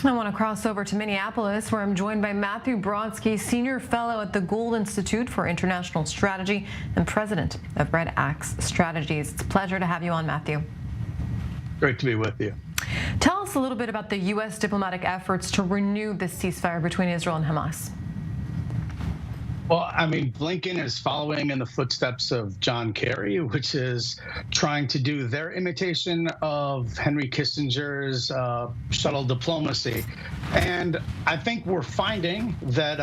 I want to cross over to Minneapolis, where I'm joined by Matthew Brodsky, Senior Fellow at the Gould Institute for International Strategy and President of Red Axe Strategies. It's a pleasure to have you on, Matthew. Great to be with you. Tell us a little bit about the U.S. diplomatic efforts to renew this ceasefire between Israel and Hamas. Well, I mean, Blinken is following in the footsteps of John Kerry, which is trying to do their imitation of Henry Kissinger's shuttle diplomacy. And I think we're finding that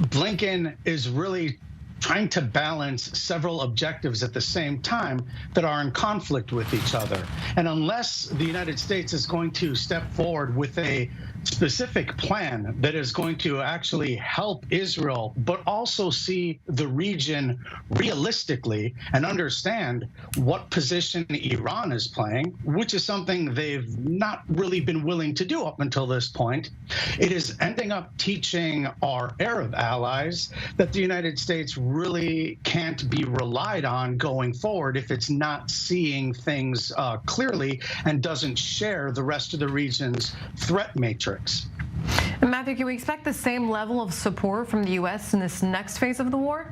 Blinken is really trying to balance several objectives at the same time that are in conflict with each other. And unless the United States is going to step forward with a specific plan that is going to actually help Israel, but also see the region realistically and understand what position Iran is playing, which is something they've not really been willing to do up until this point, it is ending up teaching our Arab allies that the United States really can't be relied on going forward if it's not seeing things clearly and doesn't share the rest of the region's threat matrix. And Matthew, can we expect the same level of support from the U.S. in this next phase of the war?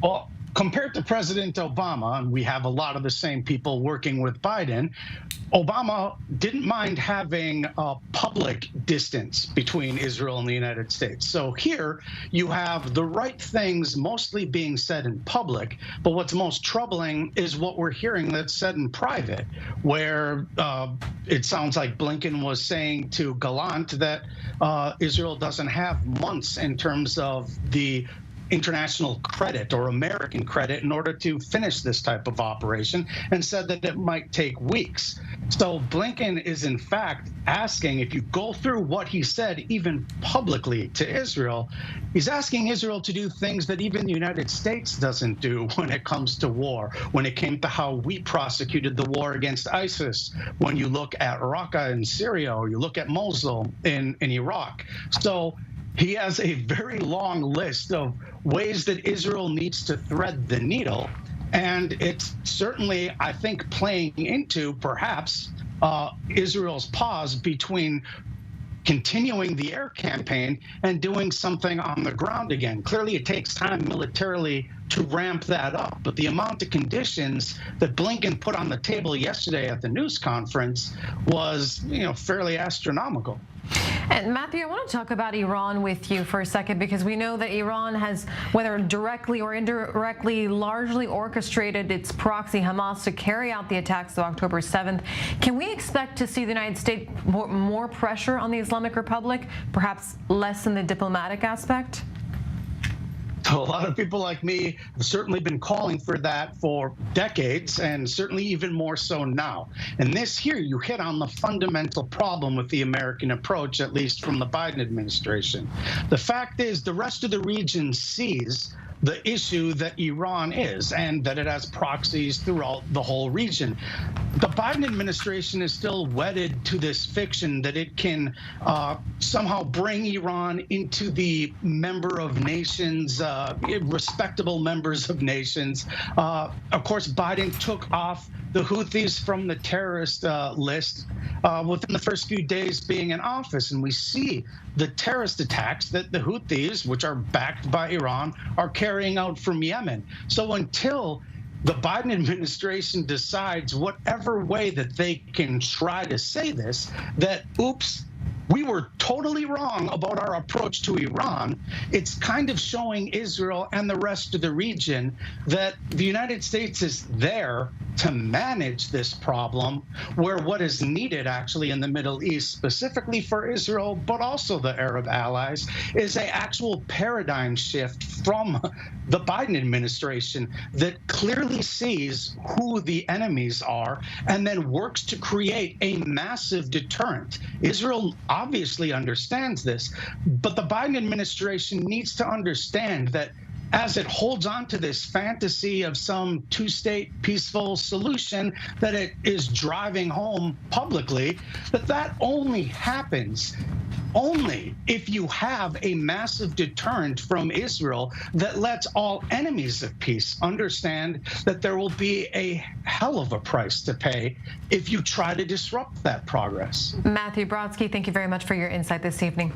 Well, compared to President Obama, and we have a lot of the same people working with Biden, Obama didn't mind having a public distance between Israel and the United States. So here you have the right things mostly being said in public, but what's most troubling is what we're hearing that's said in private, where it sounds like Blinken was saying to Gallant that Israel doesn't have months in terms of the international credit or American credit in order to finish this type of operation, and said that it might take weeks. So Blinken is in fact asking, if you go through what he said even publicly to Israel, he's asking Israel to do things that even the United States doesn't do when it comes to war, when it came to how we prosecuted the war against ISIS, when you look at Raqqa in Syria, or you look at Mosul in Iraq. So he has a very long list of ways that Israel needs to thread the needle. And it's certainly, I think, playing into perhaps Israel's pause between continuing the air campaign and doing something on the ground again. Clearly, it takes time militarily to ramp that up. But the amount of conditions that Blinken put on the table yesterday at the news conference was, fairly astronomical. And Matthew, I want to talk about Iran with you for a second, because we know that Iran has, whether directly or indirectly, largely orchestrated its proxy Hamas to carry out the attacks of October 7th. Can we expect to see the United States more pressure on the Islamic Republic, perhaps less in the diplomatic aspect? So a lot of people like me have certainly been calling for that for decades, and certainly even more so now. And this here, you hit on the fundamental problem with the American approach, at least from the Biden administration. The fact is, the rest of the region sees the issue that Iran is, and that it has proxies throughout the whole region. The Biden administration is still wedded to this fiction that it can somehow bring Iran into the member of nations, respectable members of nations. Of course, Biden took off the Houthis from the terrorist list within the first few days being in office. And we see the terrorist attacks that the Houthis, which are backed by Iran, are carrying out from Yemen. So until the Biden administration decides whatever way that they can try to say this, that, oops, we were totally wrong about our approach to Iran, it's kind of showing Israel and the rest of the region that the United States is there to manage this problem, where what is needed actually in the Middle East, specifically for Israel, but also the Arab allies, is an actual paradigm shift from the Biden administration that clearly sees who the enemies are and then works to create a massive deterrent. Israel obviously understands this, but the Biden administration needs to understand that as it holds on to this fantasy of some two-state peaceful solution that it is driving home publicly, that only happens only if you have a massive deterrent from Israel that lets all enemies of peace understand that there will be a hell of a price to pay if you try to disrupt that progress. Matthew Brodsky, thank you very much for your insight this evening.